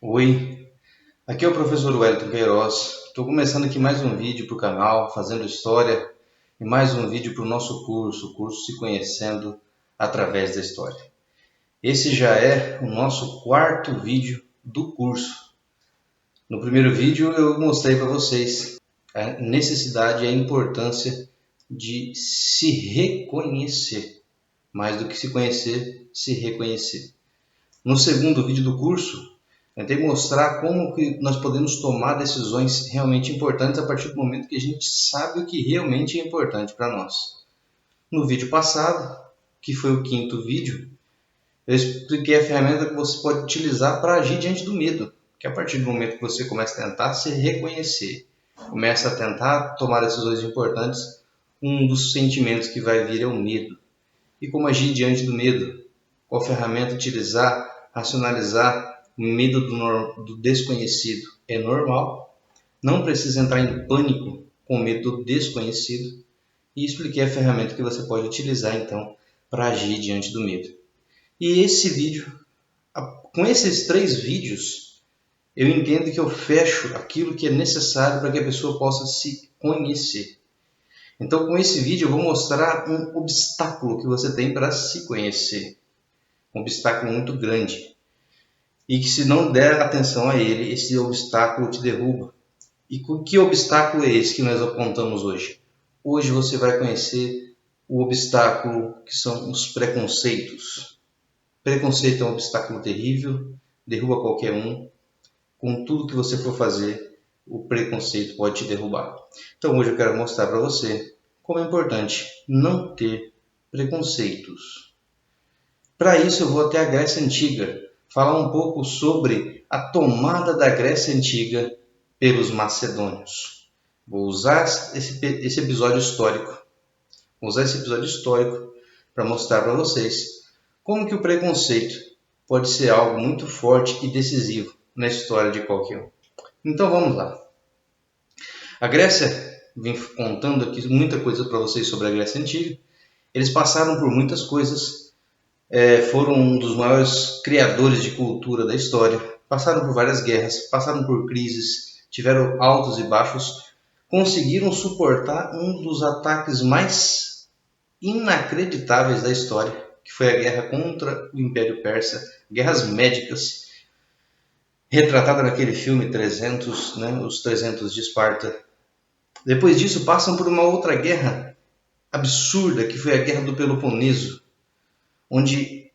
Oi, aqui é o professor Wellington Queiroz. Estou começando aqui mais um vídeo para o canal, fazendo história, e mais um vídeo para o nosso curso, o curso Se Conhecendo através da História. Esse já é o nosso quarto vídeo do curso. No primeiro vídeo eu mostrei para vocês a necessidade e a importância de se reconhecer, mais do que se conhecer, se reconhecer. No segundo vídeo do curso, tentei mostrar como que nós podemos tomar decisões realmente importantes a partir do momento que a gente sabe o que realmente é importante para nós. No vídeo passado, que foi o quinto vídeo, eu expliquei a ferramenta que você pode utilizar para agir diante do medo. Que a partir do momento que você começa a tentar se reconhecer, começa a tentar tomar decisões importantes, um dos sentimentos que vai vir é o medo. E como agir diante do medo? Qual ferramenta utilizar? Racionalizar o medo do desconhecido é normal, não precisa entrar em pânico com medo do desconhecido, e expliquei a ferramenta que você pode utilizar então para agir diante do medo. E esse vídeo, com esses 3 vídeos, eu entendo que eu fecho aquilo que é necessário para que a pessoa possa se conhecer. Então, com esse vídeo eu vou mostrar um obstáculo que você tem para se conhecer, um obstáculo muito grande, e que se não der atenção a ele, esse obstáculo te derruba. E que obstáculo é esse que nós apontamos hoje? Hoje você vai conhecer o obstáculo que são os preconceitos. Preconceito é um obstáculo terrível, derruba qualquer um. Com tudo que você for fazer, o preconceito pode te derrubar. Então hoje eu quero mostrar para você como é importante não ter preconceitos. Para isso eu vou até a Grécia Antiga, falar um pouco sobre a tomada da Grécia Antiga pelos macedônios. Vou usar esse episódio histórico. Para mostrar para vocês como que o preconceito pode ser algo muito forte e decisivo na história de qualquer um. Então vamos lá. A Grécia, vim contando aqui muita coisa para vocês sobre a Grécia Antiga. Eles passaram por muitas coisas. Foram um dos maiores criadores de cultura da história, passaram por várias guerras, passaram por crises, tiveram altos e baixos, conseguiram suportar um dos ataques mais inacreditáveis da história, que foi a guerra contra o Império Persa, guerras médicas, retratada naquele filme 300, os 300 de Esparta. Depois disso passam por uma outra guerra absurda, que foi a Guerra do Peloponeso, onde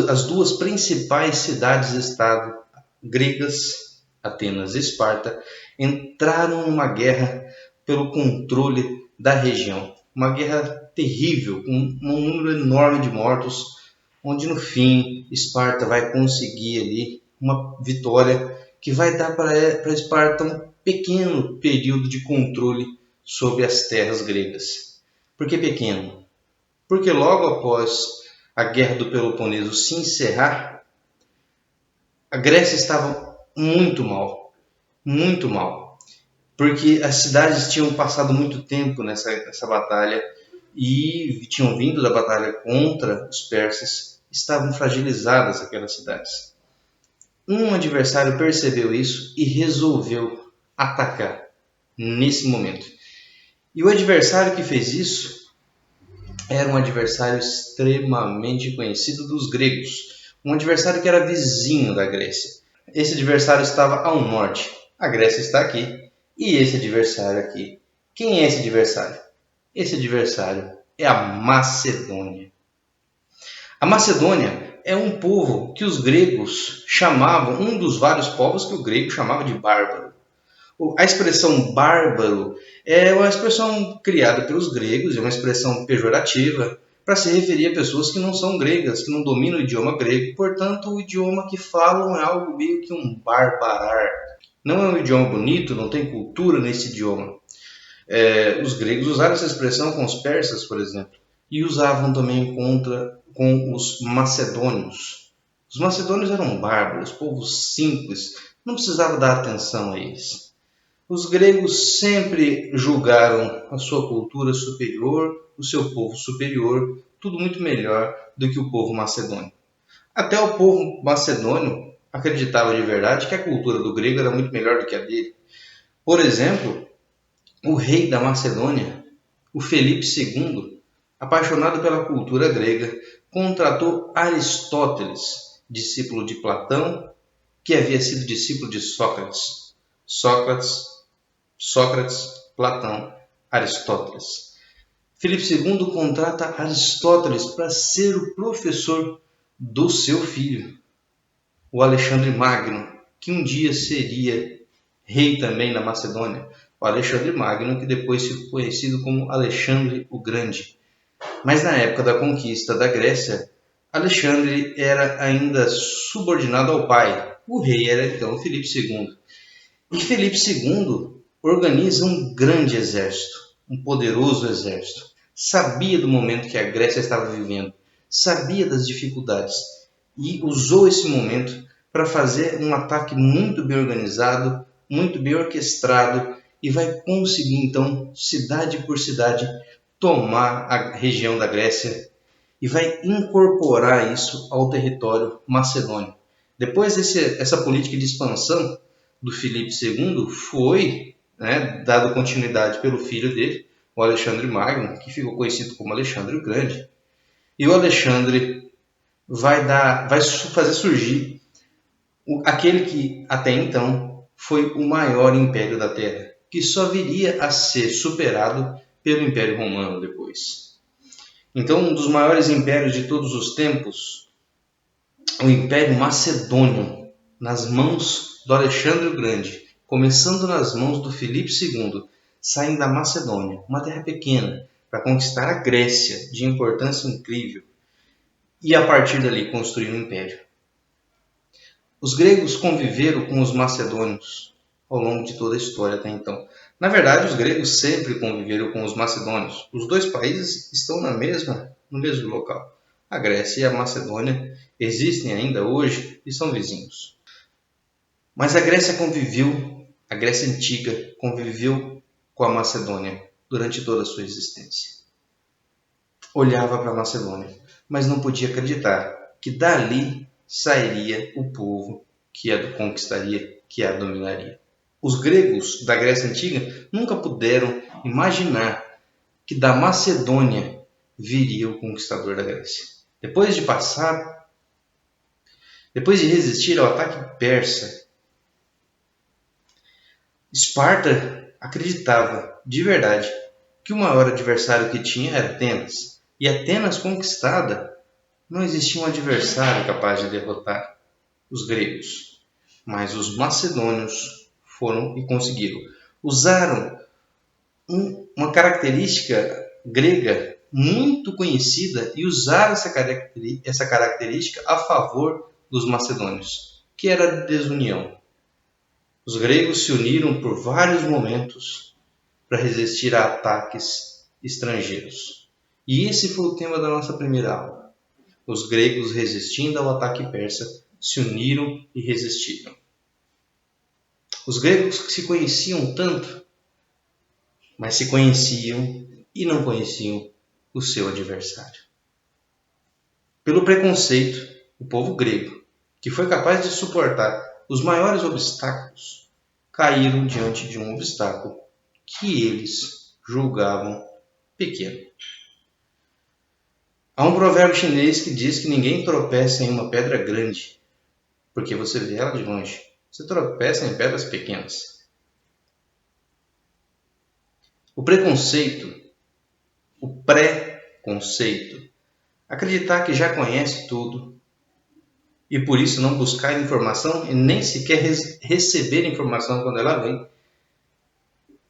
as duas principais cidades-estado gregas, Atenas e Esparta, entraram numa guerra pelo controle da região. Uma guerra terrível, com um número enorme de mortos, onde no fim Esparta vai conseguir ali uma vitória que vai dar para Esparta um pequeno período de controle sobre as terras gregas. Por que pequeno? Porque logo após a Guerra do Peloponeso se encerrar, a Grécia estava muito mal, porque as cidades tinham passado muito tempo nessa batalha e tinham vindo da batalha contra os persas, estavam fragilizadas aquelas cidades. Um adversário percebeu isso e resolveu atacar nesse momento. E o adversário que fez isso era um adversário extremamente conhecido dos gregos, um adversário que era vizinho da Grécia. Esse adversário estava ao norte, a Grécia está aqui, e esse adversário aqui. Quem é esse adversário? Esse adversário é a Macedônia. A Macedônia é um povo que os gregos chamavam, um dos vários povos que o grego chamava de bárbaro. A expressão bárbaro é uma expressão criada pelos gregos, é uma expressão pejorativa para se referir a pessoas que não são gregas, que não dominam o idioma grego. Portanto, o idioma que falam é algo meio que um barbarar. Não é um idioma bonito, não tem cultura nesse idioma. Os gregos usaram essa expressão com os persas, por exemplo, e usavam também com os macedônios. Os macedônios eram bárbaros, povos simples, não precisava dar atenção a eles. Os gregos sempre julgaram a sua cultura superior, o seu povo superior, tudo muito melhor do que o povo macedônio. Até o povo macedônio acreditava de verdade que a cultura do grego era muito melhor do que a dele. Por exemplo, o rei da Macedônia, o Filipe II, apaixonado pela cultura grega, contratou Aristóteles, discípulo de Platão, que havia sido discípulo de Sócrates. Sócrates, Platão, Aristóteles. Filipe II contrata Aristóteles para ser o professor do seu filho, o Alexandre Magno, que um dia seria rei também na Macedônia. O Alexandre Magno, que depois ficou conhecido como Alexandre o Grande. Mas na época da conquista da Grécia, Alexandre era ainda subordinado ao pai. O rei era então Filipe II. E Filipe II organiza um grande exército, um poderoso exército. Sabia do momento que a Grécia estava vivendo, sabia das dificuldades e usou esse momento para fazer um ataque muito bem organizado, muito bem orquestrado e vai conseguir então, cidade por cidade, tomar a região da Grécia e vai incorporar isso ao território macedônio. Depois dessa política de expansão do Filipe II, foi dado continuidade pelo filho dele, o Alexandre Magno, que ficou conhecido como Alexandre o Grande. E o Alexandre vai fazer surgir aquele que até então foi o maior império da Terra, que só viria a ser superado pelo Império Romano depois. Então, um dos maiores impérios de todos os tempos, o Império Macedônio, nas mãos do Alexandre o Grande, começando nas mãos do Filipe II, saindo da Macedônia, uma terra pequena, para conquistar a Grécia, de importância incrível, e a partir dali construir um império. Os gregos conviveram com os macedônios ao longo de toda a história até então. Na verdade, os gregos sempre conviveram com os macedônios. Os dois países estão no mesmo local. A Grécia e a Macedônia existem ainda hoje e são vizinhos. Mas a Grécia Antiga conviveu com a Macedônia durante toda a sua existência. Olhava para a Macedônia, mas não podia acreditar que dali sairia o povo que a conquistaria, que a dominaria. Os gregos da Grécia Antiga nunca puderam imaginar que da Macedônia viria o conquistador da Grécia. Depois de resistir ao ataque persa, Esparta acreditava de verdade que o maior adversário que tinha era Atenas. E Atenas conquistada, não existia um adversário capaz de derrotar os gregos. Mas os macedônios foram e conseguiram. Usaram uma característica grega muito conhecida e usaram essa característica a favor dos macedônios, que era a desunião. Os gregos se uniram por vários momentos para resistir a ataques estrangeiros. E esse foi o tema da nossa primeira aula. Os gregos, resistindo ao ataque persa, se uniram e resistiram. Os gregos se conheciam tanto, mas se conheciam e não conheciam o seu adversário. Pelo preconceito, o povo grego, que foi capaz de suportar os maiores obstáculos, caíram diante de um obstáculo que eles julgavam pequeno. Há um provérbio chinês que diz que ninguém tropeça em uma pedra grande, porque você vê ela de longe. Você tropeça em pedras pequenas. O preconceito, o pré-conceito, acreditar que já conhece tudo e por isso não buscar informação e nem sequer receber informação quando ela vem,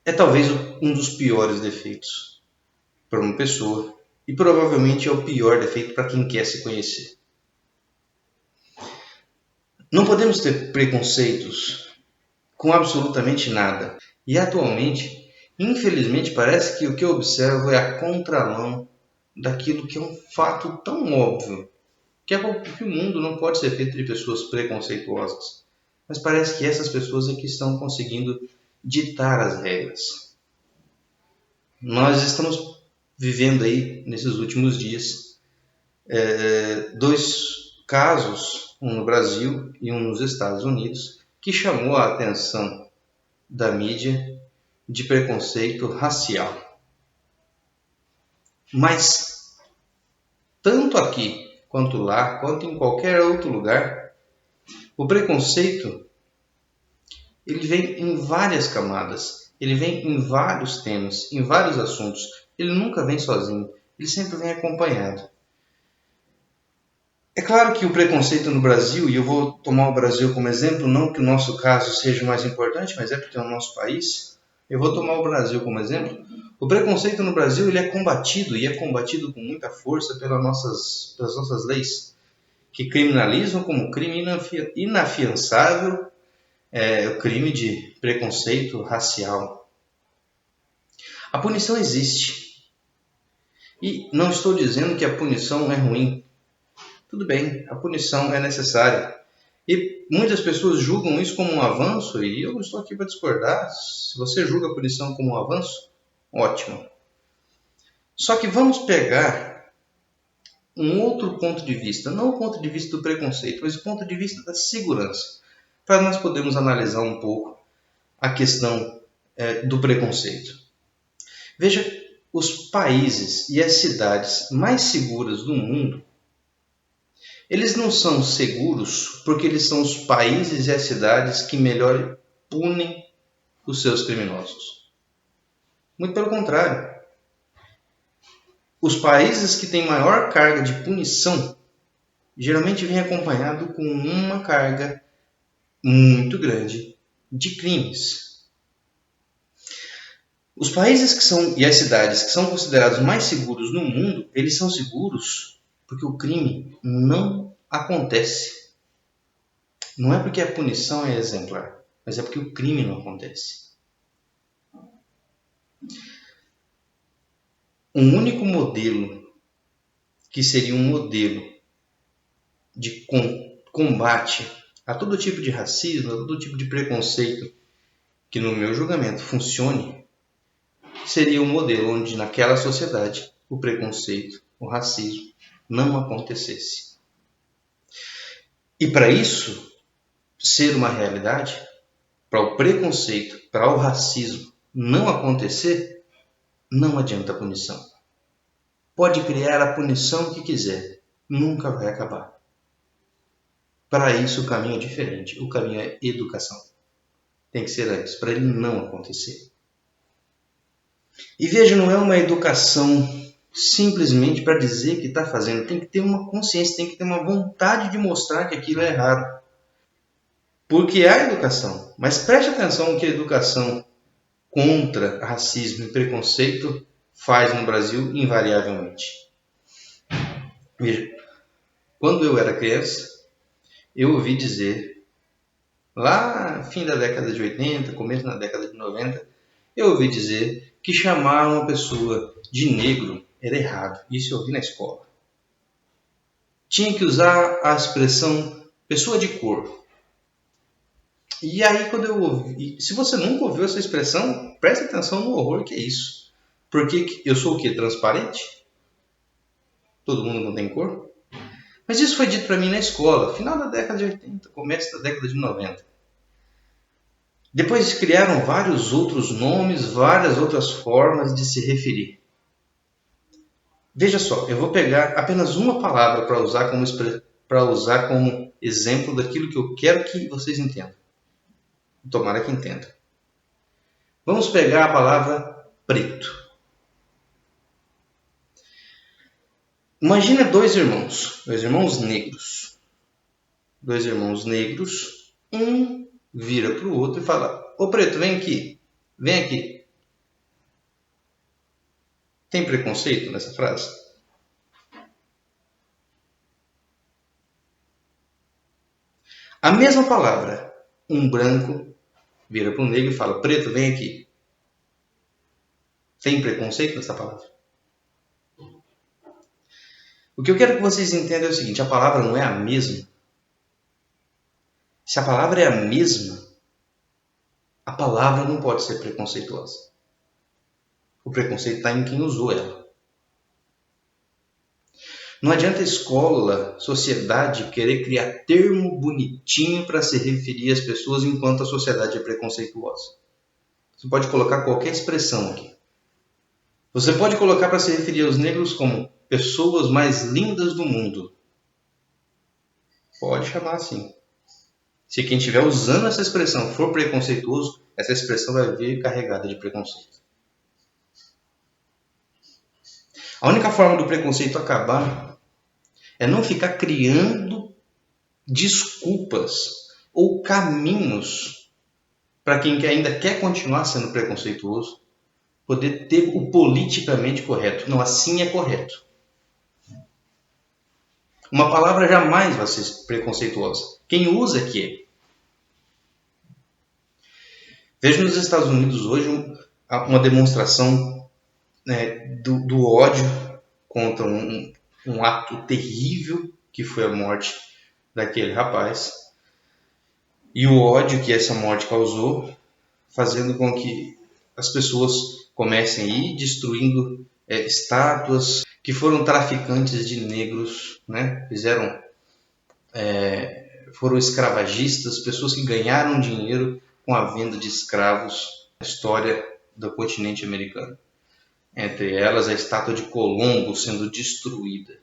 é talvez um dos piores defeitos para uma pessoa e provavelmente é o pior defeito para quem quer se conhecer. Não podemos ter preconceitos com absolutamente nada. E atualmente, infelizmente, parece que o que eu observo é a contramão daquilo que é um fato tão óbvio, que o mundo não pode ser feito de pessoas preconceituosas. Mas parece que essas pessoas é que estão conseguindo ditar as regras. Nós estamos vivendo aí, nesses últimos dias, dois casos um no Brasil e um nos Estados Unidos, que chamou a atenção da mídia de preconceito racial. Mas, tanto aqui quanto lá, quanto em qualquer outro lugar, o preconceito ele vem em várias camadas, ele vem em vários temas, em vários assuntos. Ele nunca vem sozinho, ele sempre vem acompanhado. É claro que o preconceito no Brasil, e eu vou tomar o Brasil como exemplo, não que o nosso caso seja o mais importante, mas é porque é o nosso país. Eu vou tomar o Brasil como exemplo. O preconceito no Brasil ele é combatido, e é combatido com muita força pelas nossas leis, que criminalizam como crime inafiançável o crime de preconceito racial. A punição existe. E não estou dizendo que a punição é ruim. Tudo bem, a punição é necessária. E muitas pessoas julgam isso como um avanço, e eu estou aqui para discordar. Se você julga a punição como um avanço, ótimo. Só que vamos pegar um outro ponto de vista, não o ponto de vista do preconceito, mas o ponto de vista da segurança, para nós podermos analisar um pouco a questão do preconceito. Veja, os países e as cidades mais seguras do mundo, eles não são seguros porque eles são os países e as cidades que melhor punem os seus criminosos. Muito pelo contrário. Os países que têm maior carga de punição geralmente vêm acompanhado com uma carga muito grande de crimes. Os países e as cidades que são considerados mais seguros no mundo, eles são seguros porque o crime não acontece. Não é porque a punição é exemplar, mas é porque o crime não acontece. Um único modelo, que seria um modelo de combate a todo tipo de racismo, a todo tipo de preconceito, que no meu julgamento funcione, seria um modelo onde naquela sociedade o preconceito, o racismo não acontecesse. E para isso ser uma realidade, para o preconceito, para o racismo não acontecer, não adianta a punição. Pode criar a punição que quiser, nunca vai acabar. Para isso o caminho é diferente, o caminho é educação. Tem que ser antes, para ele não acontecer. E veja, não é uma educação simplesmente para dizer que está fazendo, tem que ter uma consciência, tem que ter uma vontade de mostrar que aquilo é errado. Porque há educação, mas preste atenção no que a educação contra racismo e preconceito faz no Brasil invariavelmente. Veja, quando eu era criança, eu ouvi dizer, lá no fim da década de 80, começo da década de 90, eu ouvi dizer que chamar uma pessoa de negro era errado. Isso eu ouvi na escola. Tinha que usar a expressão pessoa de cor. E aí quando eu ouvi, se você nunca ouviu essa expressão, preste atenção no horror que é isso. Porque eu sou o quê? Transparente? Todo mundo não tem cor? Mas isso foi dito para mim na escola, final da década de 80, começo da década de 90. Depois criaram vários outros nomes, várias outras formas de se referir. Veja só, eu vou pegar apenas uma palavra para usar como exemplo daquilo que eu quero que vocês entendam. Tomara que entendam. Vamos pegar a palavra preto. Imagina dois irmãos negros. Dois irmãos negros, um vira para o outro e fala: ô preto, vem aqui, vem aqui. Tem preconceito nessa frase? A mesma palavra, um branco vira para um negro e fala: preto, vem aqui. Tem preconceito nessa palavra? O que eu quero que vocês entendam é o seguinte: a palavra não é a mesma. Se a palavra é a mesma, a palavra não pode ser preconceituosa. O preconceito está em quem usou ela. Não adianta a escola, sociedade, querer criar termo bonitinho para se referir às pessoas enquanto a sociedade é preconceituosa. Você pode colocar qualquer expressão aqui. Você pode colocar para se referir aos negros como pessoas mais lindas do mundo. Pode chamar assim. Se quem estiver usando essa expressão for preconceituoso, essa expressão vai vir carregada de preconceito. A única forma do preconceito acabar é não ficar criando desculpas ou caminhos para quem ainda quer continuar sendo preconceituoso poder ter o politicamente correto. Não, assim é correto. Uma palavra jamais vai ser preconceituosa. Quem usa é que é. Vejo nos Estados Unidos hoje uma demonstração do ódio contra um ato terrível que foi a morte daquele rapaz. E o ódio que essa morte causou, fazendo com que as pessoas comecem a ir destruindo estátuas que foram traficantes de negros, né? Foram escravagistas, pessoas que ganharam dinheiro com a venda de escravos na história do continente americano. Entre elas, a estátua de Colombo sendo destruída.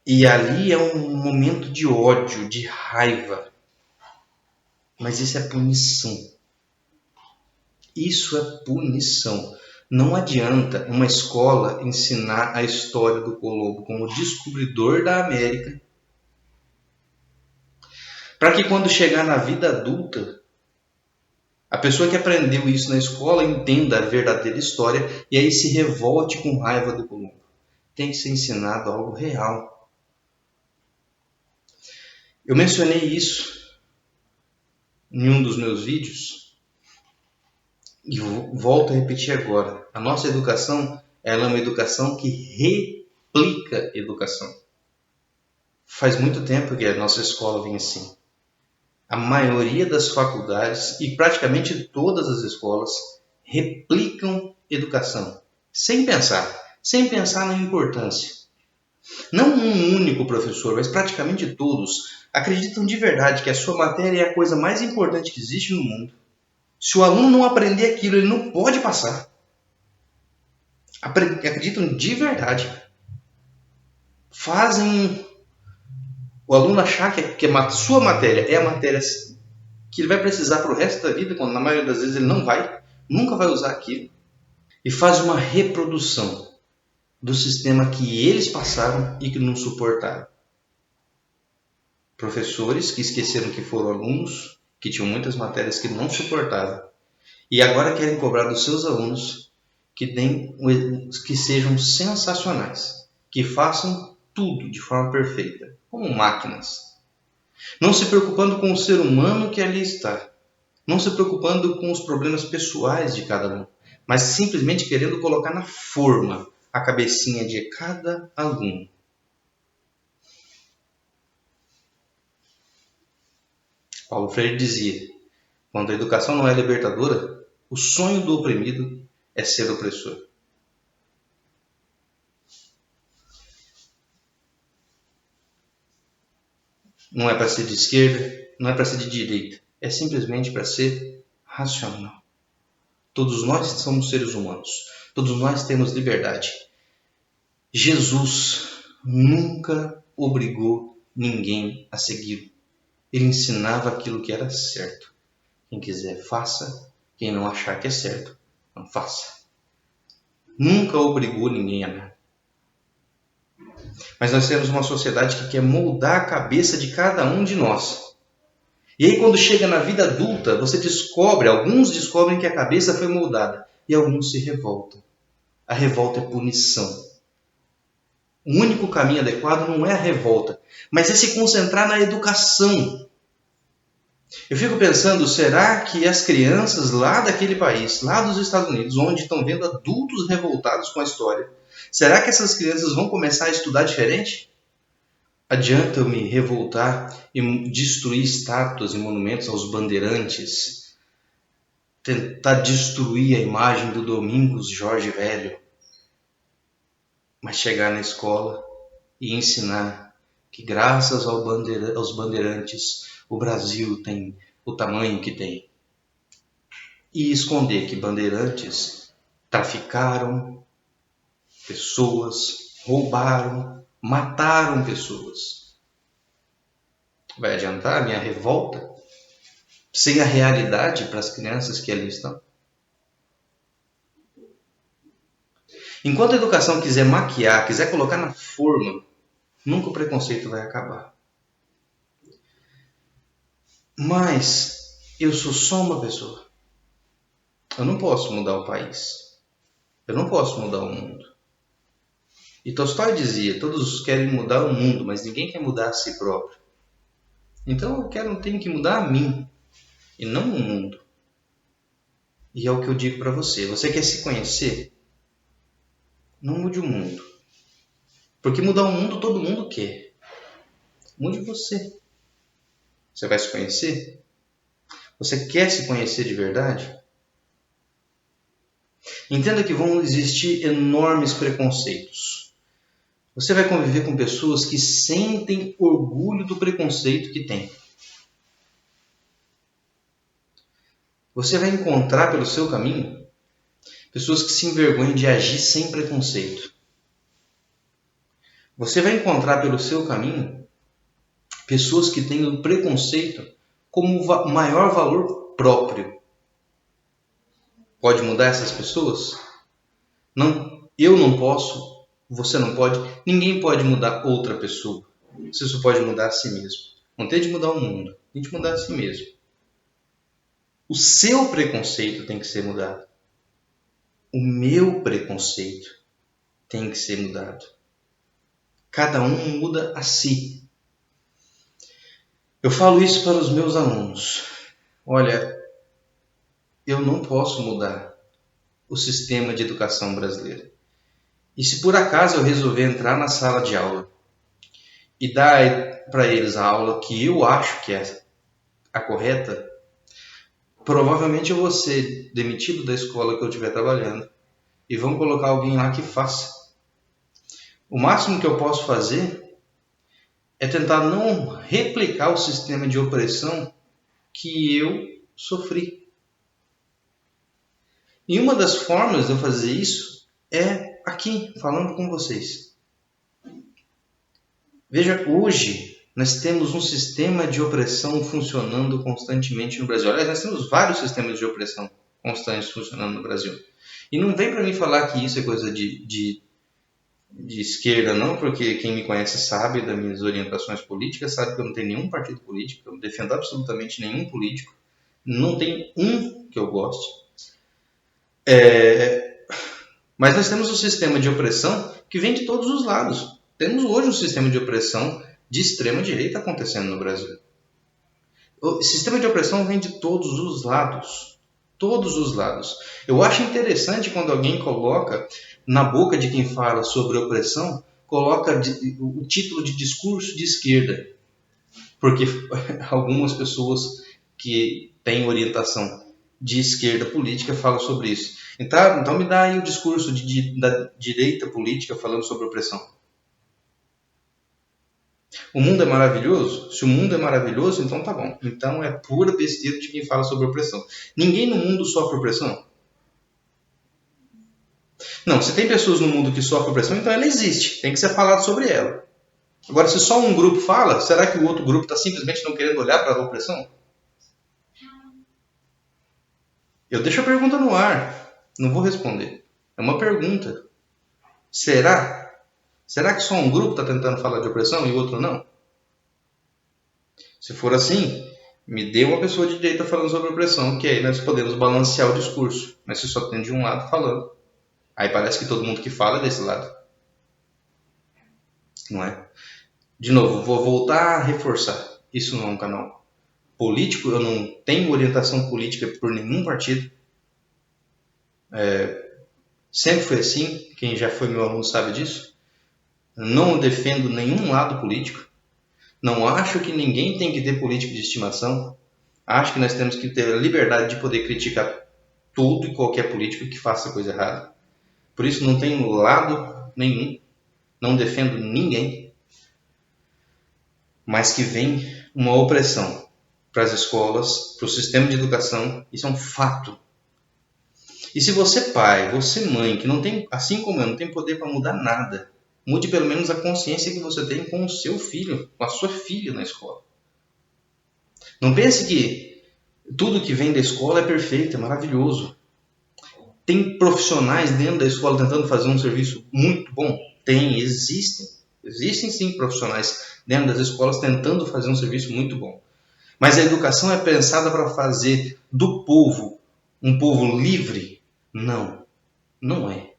E ali é um momento de ódio, de raiva. Mas isso é punição. Isso é punição. Não adianta uma escola ensinar a história do Colombo como descobridor da América, para que quando chegar na vida adulta, a pessoa que aprendeu isso na escola entenda a verdadeira história e aí se revolte com raiva do Colombo. Tem que ser ensinado algo real. Eu mencionei isso em um dos meus vídeos e volto a repetir agora. A nossa educação ela é uma educação que replica educação. Faz muito tempo que a nossa escola vem assim. A maioria das faculdades e praticamente todas as escolas replicam educação, sem pensar na importância. Não um único professor, mas praticamente todos acreditam de verdade que a sua matéria é a coisa mais importante que existe no mundo. Se o aluno não aprender aquilo, ele não pode passar. Acreditam de verdade. Fazem o aluno achar que a sua matéria é a matéria que ele vai precisar para o resto da vida, quando na maioria das vezes ele nunca vai usar aquilo. E faz uma reprodução do sistema que eles passaram e que não suportaram. Professores que esqueceram que foram alunos, que tinham muitas matérias que não suportavam, e agora querem cobrar dos seus alunos que sejam sensacionais, que façam tudo de forma perfeita, como máquinas. Não se preocupando com o ser humano que ali está, não se preocupando com os problemas pessoais de cada um, mas simplesmente querendo colocar na forma a cabecinha de cada aluno. Paulo Freire dizia, quando a educação não é libertadora, o sonho do oprimido é ser opressor. Não é para ser de esquerda, não é para ser de direita, é simplesmente para ser racional. Todos nós somos seres humanos, todos nós temos liberdade. Jesus nunca obrigou ninguém a segui-lo. Ele ensinava aquilo que era certo. Quem quiser, faça. Quem não achar que é certo, não faça. Nunca obrigou ninguém a nada. Mas nós temos uma sociedade que quer moldar a cabeça de cada um de nós. E aí quando chega na vida adulta, alguns descobrem que a cabeça foi moldada e alguns se revoltam. A revolta é punição. O único caminho adequado não é a revolta, mas é se concentrar na educação. Eu fico pensando, será que as crianças lá daquele país, lá dos Estados Unidos, onde estão vendo adultos revoltados com a história, será que essas crianças vão começar a estudar diferente? Adianta eu me revoltar e destruir estátuas e monumentos aos bandeirantes, tentar destruir a imagem do Domingos Jorge Velho, mas chegar na escola e ensinar que graças aos bandeirantes o Brasil tem o tamanho que tem. E esconder que bandeirantes traficaram pessoas, roubaram, mataram pessoas. Vai adiantar a minha revolta sem a realidade para as crianças que ali estão? Enquanto a educação quiser maquiar, quiser colocar na forma, nunca o preconceito vai acabar. Mas eu sou só uma pessoa. Eu não posso mudar o país. Eu não posso mudar o mundo. E Tolstói dizia, todos querem mudar o mundo, mas ninguém quer mudar a si próprio. Então tenho que mudar a mim, e não o mundo. E é o que eu digo para você. Você quer se conhecer? Não mude o mundo. Porque mudar o mundo todo mundo quer. Mude você. Você vai se conhecer? Você quer se conhecer de verdade? Entenda que vão existir enormes preconceitos. Você vai conviver com pessoas que sentem orgulho do preconceito que têm. Você vai encontrar pelo seu caminho pessoas que se envergonham de agir sem preconceito. Você vai encontrar pelo seu caminho pessoas que têm o preconceito como maior valor próprio. Pode mudar essas pessoas? Não, eu não posso, você não pode, ninguém pode mudar outra pessoa. Você só pode mudar a si mesmo. Não tente mudar o mundo, tente mudar a si mesmo. O seu preconceito tem que ser mudado. O meu preconceito tem que ser mudado. Cada um muda a si. Eu falo isso para os meus alunos. Olha, eu não posso mudar o sistema de educação brasileiro. E se por acaso eu resolver entrar na sala de aula e dar para eles a aula que eu acho que é a correta, provavelmente eu vou ser demitido da escola que eu estiver trabalhando e vão colocar alguém lá que faça. O máximo que eu posso fazer é tentar não replicar o sistema de opressão que eu sofri. E uma das formas de eu fazer isso é aqui, falando com vocês. Veja, hoje nós temos um sistema de opressão funcionando constantemente no Brasil. Aliás, nós temos vários sistemas de opressão constantes funcionando no Brasil. E não vem para mim falar que isso é coisa de esquerda, não, porque quem me conhece sabe das minhas orientações políticas, sabe que eu não tenho nenhum partido político, eu não defendo absolutamente nenhum político, não tem um que eu goste. Mas nós temos um sistema de opressão que vem de todos os lados. Temos hoje um sistema de opressão de extrema direita acontecendo no Brasil. O sistema de opressão vem de todos os lados. Todos os lados. Eu acho interessante quando alguém coloca na boca de quem fala sobre opressão, coloca o título de discurso de esquerda. Porque algumas pessoas que têm orientação de esquerda política falam sobre isso. Então me dá aí o discurso da direita política falando sobre opressão. O mundo é maravilhoso? Se o mundo é maravilhoso, então tá bom. Então é pura besteira de quem fala sobre opressão. Ninguém no mundo sofre opressão? Não, se tem pessoas no mundo que sofrem opressão, então ela existe. Tem que ser falado sobre ela. Agora, se só um grupo fala, será que o outro grupo está simplesmente não querendo olhar para a opressão? Eu deixo a pergunta no ar. Não vou responder. É uma pergunta. Será? Será que só um grupo está tentando falar de opressão e o outro não? Se for assim, me dê uma pessoa de direita falando sobre opressão, que aí nós podemos balancear o discurso. Mas se só tem de um lado falando, aí parece que todo mundo que fala é desse lado. Não é? De novo, vou voltar a reforçar. Isso não é um canal político, eu não tenho orientação política por nenhum partido. Sempre foi assim, quem já foi meu aluno sabe disso. Não defendo nenhum lado político. Não acho que ninguém tem que ter político de estimação. Acho que nós temos que ter a liberdade de poder criticar todo e qualquer político que faça coisa errada. Por isso não tenho lado nenhum. não defendo ninguém, mas que vem uma opressão para as escolas, para o sistema de educação. Isso é um fato. E se você pai, você mãe, que não tem, assim como eu, não tem poder para mudar nada, mude pelo menos a consciência que você tem com o seu filho, com a sua filha na escola. Não pense que tudo que vem da escola é perfeito, é maravilhoso. Tem profissionais dentro da escola tentando fazer um serviço muito bom? Tem, existem. Existem sim profissionais dentro das escolas tentando fazer um serviço muito bom. Mas a educação é pensada para fazer do povo um povo livre? Não, não é.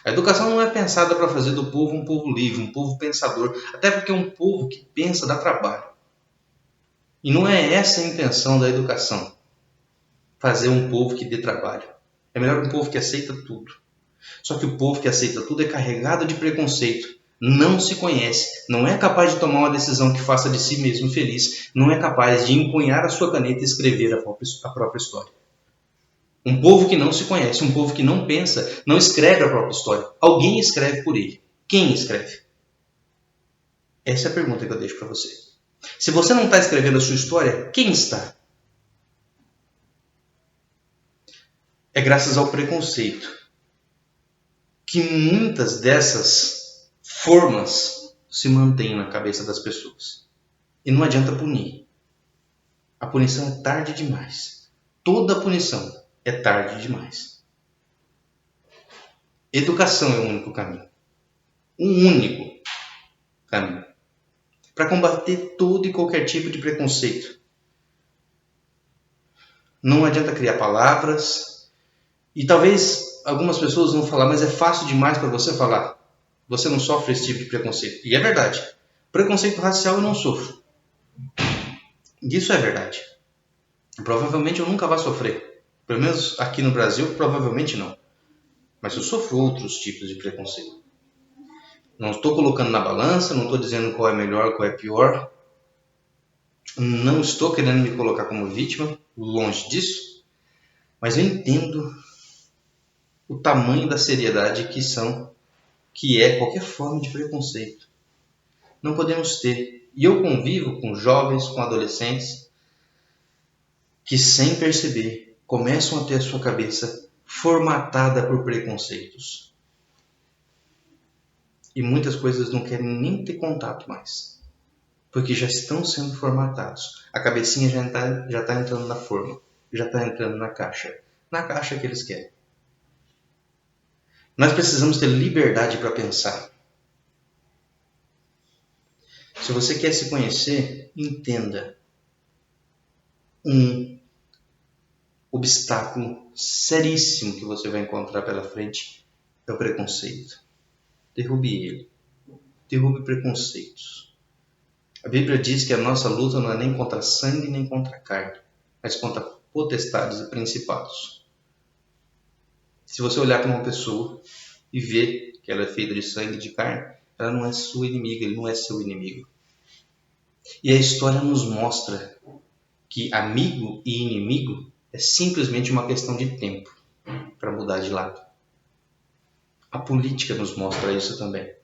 A educação não é pensada para fazer do povo um povo livre, um povo pensador. Até porque um povo que pensa dá trabalho. E não é essa a intenção da educação. Fazer um povo que dê trabalho. É melhor um povo que aceita tudo. Só que o povo que aceita tudo é carregado de preconceito. Não se conhece. Não é capaz de tomar uma decisão que faça de si mesmo feliz. Não é capaz de empunhar a sua caneta e escrever a própria história. Um povo que não se conhece, um povo que não pensa, não escreve a própria história. Alguém escreve por ele. Quem escreve? Essa é a pergunta que eu deixo para você. Se você não está escrevendo a sua história, quem está? É graças ao preconceito que muitas dessas formas se mantêm na cabeça das pessoas. E não adianta punir. A punição é tarde demais. Toda punição é tarde demais. Educação é o único caminho. Um único caminho. Para combater todo e qualquer tipo de preconceito. Não adianta criar palavras. E talvez algumas pessoas vão falar, mas é fácil demais para você falar. Você não sofre esse tipo de preconceito. E é verdade. Preconceito racial eu não sofro. Isso é verdade. Provavelmente eu nunca vou sofrer. Pelo menos aqui no Brasil, provavelmente não. Mas eu sofro outros tipos de preconceito. Não estou colocando na balança, não estou dizendo qual é melhor, qual é pior. Não estou querendo me colocar como vítima, longe disso. Mas eu entendo o tamanho da seriedade que é qualquer forma de preconceito. Não podemos ter. E eu convivo com jovens, com adolescentes, que sem perceber começam a ter a sua cabeça formatada por preconceitos. E muitas coisas não querem nem ter contato mais. Porque já estão sendo formatados. A cabecinha já está entrando na forma. Já está entrando na caixa. Na caixa que eles querem. Nós precisamos ter liberdade para pensar. Se você quer se conhecer, entenda. Um obstáculo seríssimo que você vai encontrar pela frente é o preconceito. Derrube ele. Derrube preconceitos. A Bíblia diz que a nossa luta não é nem contra sangue nem contra carne, mas contra potestades e principados. Se você olhar para uma pessoa e ver que ela é feita de sangue e de carne, ela não é sua inimiga, ele não é seu inimigo. E a história nos mostra que amigo e inimigo é simplesmente uma questão de tempo para mudar de lado. A política nos mostra isso também.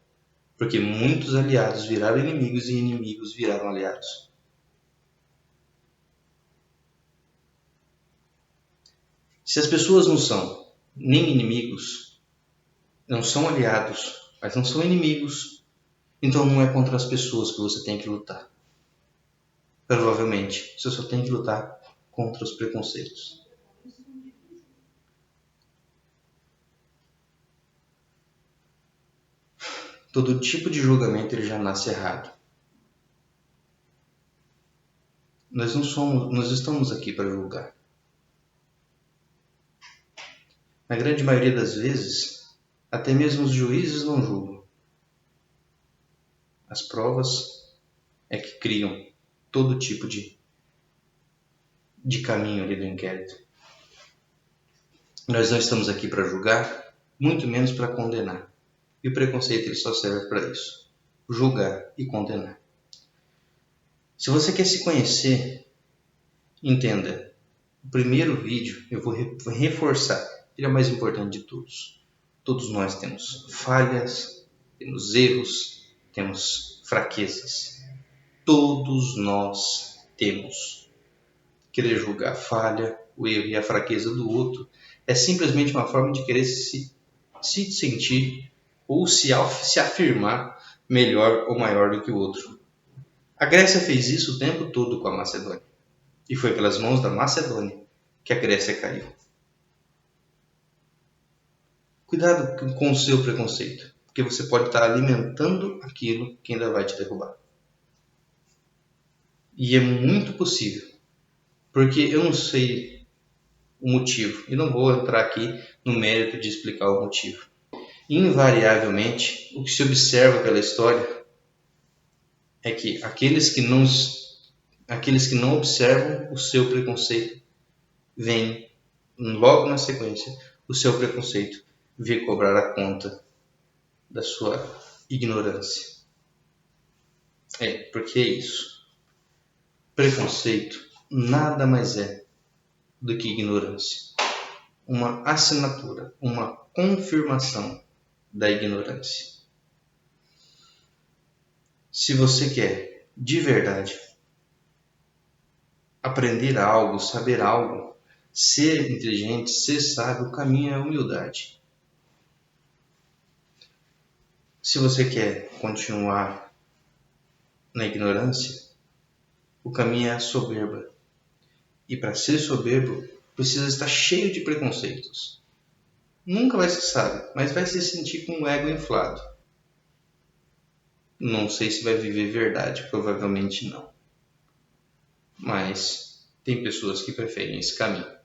Porque muitos aliados viraram inimigos e inimigos viraram aliados. Se as pessoas não são nem inimigos, não são aliados, mas não são inimigos, então não é contra as pessoas que você tem que lutar. Provavelmente, você só tem que lutar contra os preconceitos. Todo tipo de julgamento ele já nasce errado. Nós estamos aqui para julgar. Na grande maioria das vezes, até mesmo os juízes não julgam. As provas é que criam todo tipo de caminho ali do inquérito. Nós não estamos aqui para julgar, muito menos para condenar. E o preconceito ele só serve para isso. Julgar e condenar. Se você quer se conhecer, entenda. O primeiro vídeo eu vou reforçar. Ele é o mais importante de todos. Todos nós temos falhas, temos erros, temos fraquezas. Todos nós temos. Querer julgar a falha, o erro e a fraqueza do outro é simplesmente uma forma de querer se sentir ou se afirmar melhor ou maior do que o outro. A Grécia fez isso o tempo todo com a Macedônia. E foi pelas mãos da Macedônia que a Grécia caiu. Cuidado com o seu preconceito, porque você pode estar alimentando aquilo que ainda vai te derrubar. E é muito possível, porque eu não sei o motivo, e não vou entrar aqui no mérito de explicar o motivo. Invariavelmente, o que se observa pela história é que aqueles que não observam o seu preconceito, vêm logo na sequência o seu preconceito vir cobrar a conta da sua ignorância. Porque é isso. Preconceito nada mais é do que ignorância. Uma assinatura, uma confirmação da ignorância. Se você quer, de verdade, aprender algo, saber algo, ser inteligente, ser sábio, o caminho é a humildade. Se você quer continuar na ignorância, o caminho é a soberba. E para ser soberbo, precisa estar cheio de preconceitos. Nunca vai ser sábio, mas vai se sentir com o ego inflado. Não sei se vai viver verdade, provavelmente não. Mas tem pessoas que preferem esse caminho.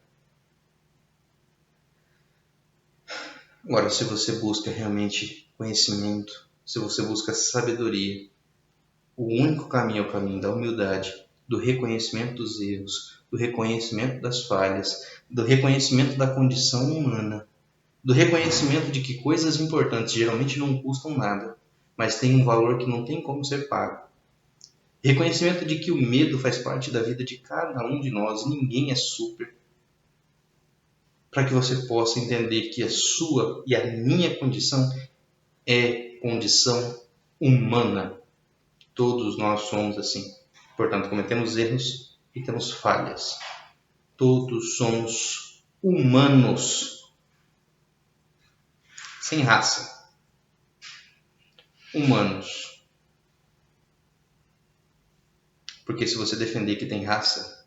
Agora, se você busca realmente conhecimento, se você busca sabedoria, o único caminho é o caminho da humildade, do reconhecimento dos erros, do reconhecimento das falhas, do reconhecimento da condição humana, do reconhecimento de que coisas importantes geralmente não custam nada, mas têm um valor que não tem como ser pago. Reconhecimento de que o medo faz parte da vida de cada um de nós, ninguém é super. Para que você possa entender que a sua e a minha condição é condição humana. Todos nós somos assim. Portanto, cometemos erros e temos falhas. Todos somos humanos. Sem raça. Humanos. Porque se você defender que tem raça,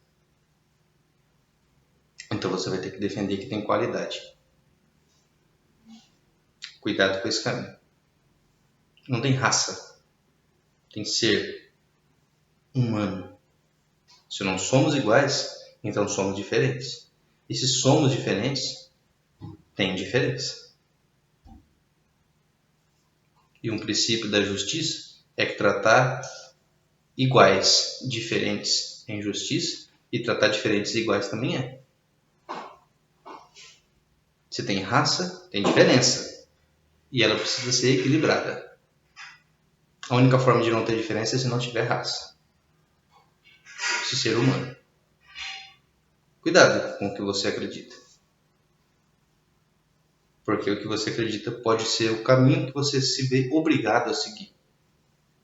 então você vai ter que defender que tem qualidade. Cuidado com esse caminho. Não tem raça. Tem ser humano. Se não somos iguais, então somos diferentes. E se somos diferentes, tem diferença. E um princípio da justiça é que tratar iguais diferentes é injustiça e tratar diferentes iguais também é. Se tem raça, tem diferença. E ela precisa ser equilibrada. A única forma de não ter diferença é se não tiver raça. Se ser humano. Cuidado com o que você acredita. Porque o que você acredita pode ser o caminho que você se vê obrigado a seguir.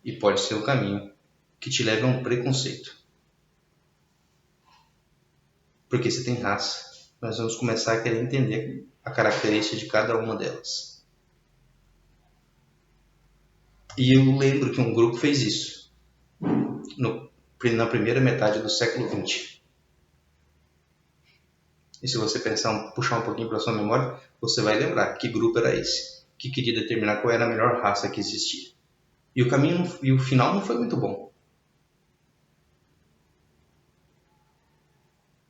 E pode ser o caminho que te leva a um preconceito. Porque se tem raça, nós vamos começar a querer entender a característica de cada uma delas. E eu lembro que um grupo fez isso na primeira metade do século XX. E se você puxar um pouquinho para a sua memória, você vai lembrar que grupo era esse, que queria determinar qual era a melhor raça que existia. E o caminho e o final não foi muito bom.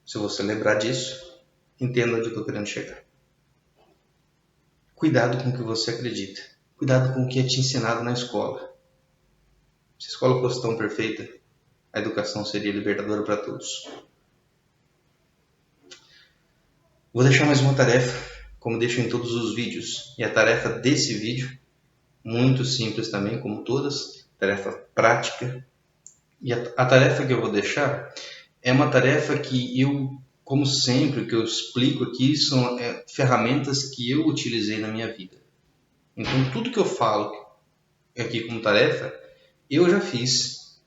Se você lembrar disso, entenda onde eu estou querendo chegar. Cuidado com o que você acredita. Cuidado com o que é te ensinado na escola. Se a escola fosse tão perfeita, a educação seria libertadora para todos. Vou deixar mais uma tarefa, como deixo em todos os vídeos. E a tarefa desse vídeo, muito simples também, como todas, tarefa prática. E a tarefa que eu vou deixar é uma tarefa que eu, como sempre, que eu explico aqui, são ferramentas que eu utilizei na minha vida. Então, tudo que eu falo aqui como tarefa, eu já fiz.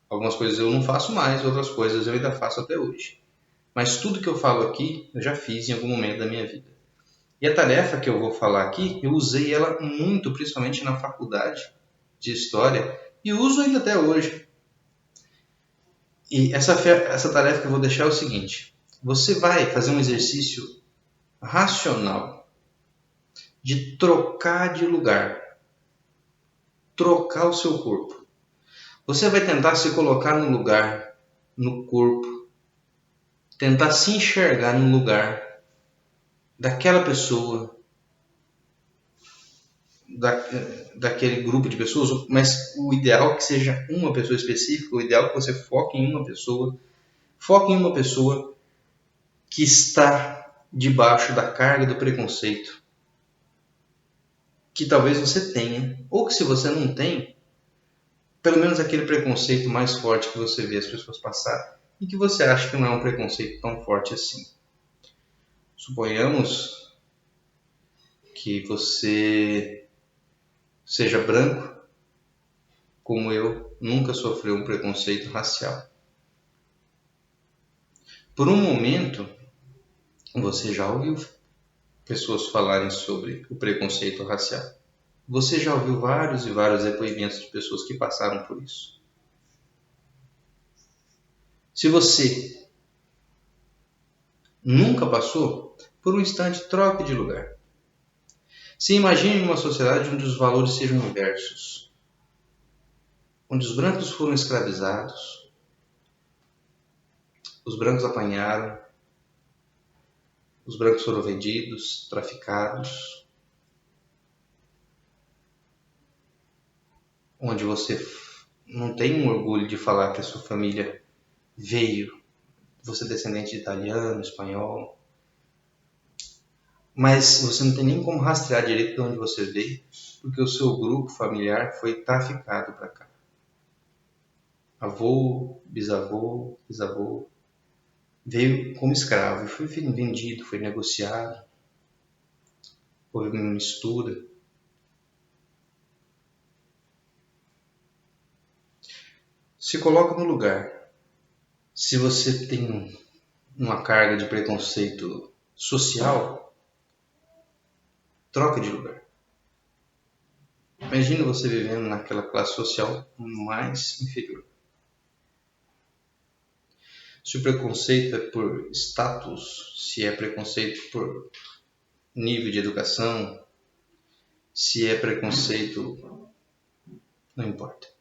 Algumas coisas eu não faço mais, outras coisas eu ainda faço até hoje. Mas tudo que eu falo aqui, eu já fiz em algum momento da minha vida. E a tarefa que eu vou falar aqui, eu usei ela muito, principalmente na faculdade de História, e uso ainda até hoje. E essa tarefa que eu vou deixar é o seguinte: você vai fazer um exercício racional de trocar de lugar, trocar o seu corpo. Você vai tentar se colocar no lugar, no corpo, tentar se enxergar no lugar daquela pessoa, da, daquele grupo de pessoas, mas o ideal é que seja uma pessoa específica, o ideal é que você foque em uma pessoa, foque em uma pessoa que está debaixo da carga do preconceito, que talvez você tenha, ou que se você não tem, pelo menos aquele preconceito mais forte que você vê as pessoas passar e que você acha que não é um preconceito tão forte assim. Suponhamos que você seja branco, como eu, nunca sofreu um preconceito racial. Por um momento, você já ouviu pessoas falarem sobre o preconceito racial. Você já ouviu vários e vários depoimentos de pessoas que passaram por isso. Se você nunca passou, por um instante troque de lugar. Se imagine uma sociedade onde os valores sejam inversos, onde os brancos foram escravizados, os brancos apanharam, os brancos foram vendidos, traficados, onde você não tem um orgulho de falar que a sua família veio, você é descendente de italiano, espanhol, mas você não tem nem como rastrear direito de onde você veio, porque o seu grupo familiar foi traficado para cá. Avô, bisavô, veio como escravo, foi vendido, foi negociado, houve uma mistura. Se coloca no lugar. Se você tem uma carga de preconceito social, troca de lugar. Imagina você vivendo naquela classe social mais inferior. Se o preconceito é por status, se é preconceito por nível de educação, se é preconceito, não importa.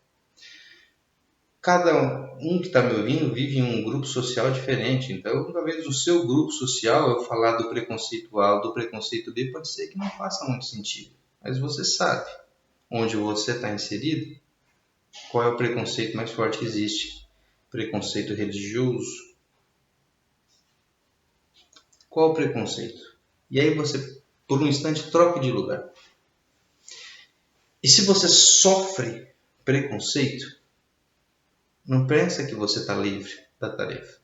Cada um que está me ouvindo vive em um grupo social diferente, então talvez o seu grupo social, eu falar do preconceito A ou do preconceito B, pode ser que não faça muito sentido, mas você sabe onde você está inserido, qual é o preconceito mais forte que existe. Preconceito religioso. Qual o preconceito? E aí você, por um instante, troca de lugar. E se você sofre preconceito, não pensa que você está livre da tarefa.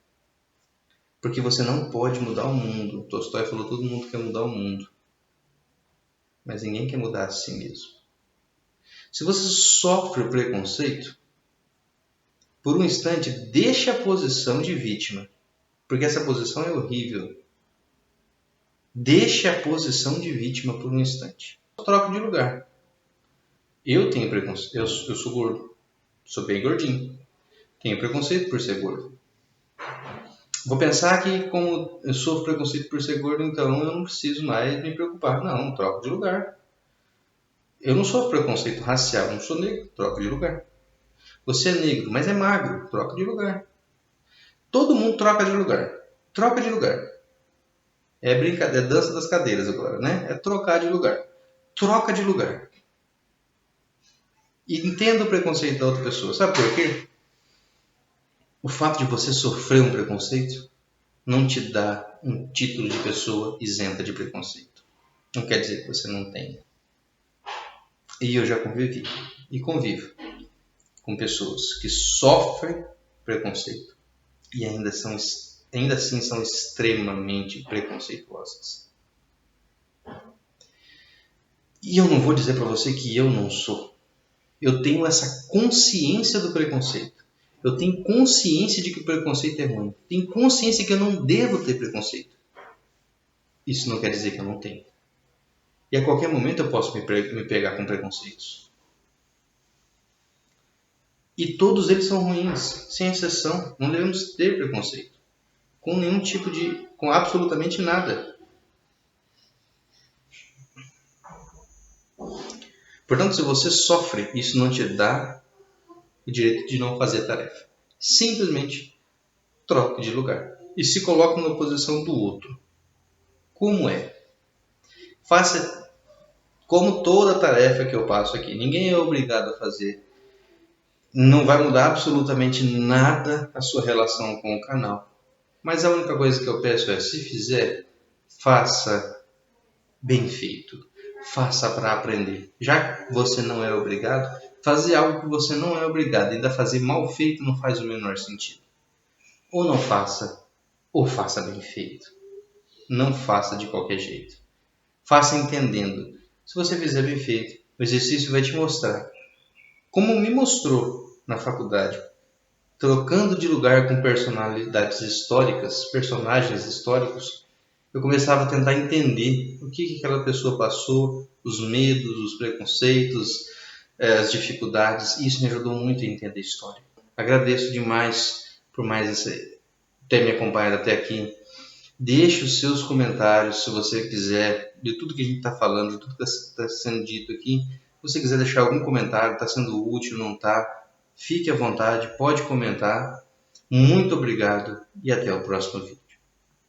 Porque você não pode mudar o mundo. Tolstói falou que todo mundo quer mudar o mundo. Mas ninguém quer mudar a si mesmo. Se você sofre o preconceito, por um instante, deixe a posição de vítima. Porque essa posição é horrível. Deixe a posição de vítima por um instante. Troca de lugar. Eu tenho preconceito. Eu sou gordo. Sou bem gordinho. Tenho preconceito por ser gordo. Vou pensar que, como eu sofro preconceito por ser gordo, então eu não preciso mais me preocupar. Não, troco de lugar. Eu não sofro preconceito racial, eu não sou negro, troco de lugar. Você é negro, mas é magro, troca de lugar. Todo mundo troca de lugar. Troca de lugar. É brincadeira, é dança das cadeiras agora, né? É trocar de lugar. Troca de lugar. E entenda o preconceito da outra pessoa. Sabe por quê? O fato de você sofrer um preconceito não te dá um título de pessoa isenta de preconceito. Não quer dizer que você não tenha. E eu já convivi e convivo com pessoas que sofrem preconceito e ainda assim são extremamente preconceituosas. E eu não vou dizer para você que eu não sou. Eu tenho essa consciência do preconceito. Eu tenho consciência de que o preconceito é ruim. Tenho consciência que eu não devo ter preconceito. Isso não quer dizer que eu não tenho. E a qualquer momento eu posso me pegar com preconceitos. E todos eles são ruins, sem exceção. Não devemos ter preconceito. Com nenhum tipo de... com absolutamente nada. Portanto, se você sofre, isso não te dá o direito de não fazer a tarefa. Simplesmente troque de lugar. E se coloque na posição do outro. Como é? Faça como toda tarefa que eu passo aqui. Ninguém é obrigado a fazer. Não vai mudar absolutamente nada a sua relação com o canal. Mas a única coisa que eu peço é, se fizer, faça bem feito. Faça para aprender. Já que você não é obrigado, fazer algo que você não é obrigado, ainda fazer mal feito não faz o menor sentido. Ou não faça, ou faça bem feito. Não faça de qualquer jeito. Faça entendendo. Se você fizer bem feito, o exercício vai te mostrar. Como me mostrou na faculdade, trocando de lugar com personalidades históricas, personagens históricos, eu começava a tentar entender o que aquela pessoa passou, os medos, os preconceitos, as dificuldades. E isso me ajudou muito a entender a história. Agradeço demais por ter me acompanhado até aqui. Deixe os seus comentários, se você quiser, de tudo que a gente está falando, de tudo que está sendo dito aqui. Se você quiser deixar algum comentário, está sendo útil, não está, fique à vontade, pode comentar. Muito obrigado e até o próximo vídeo.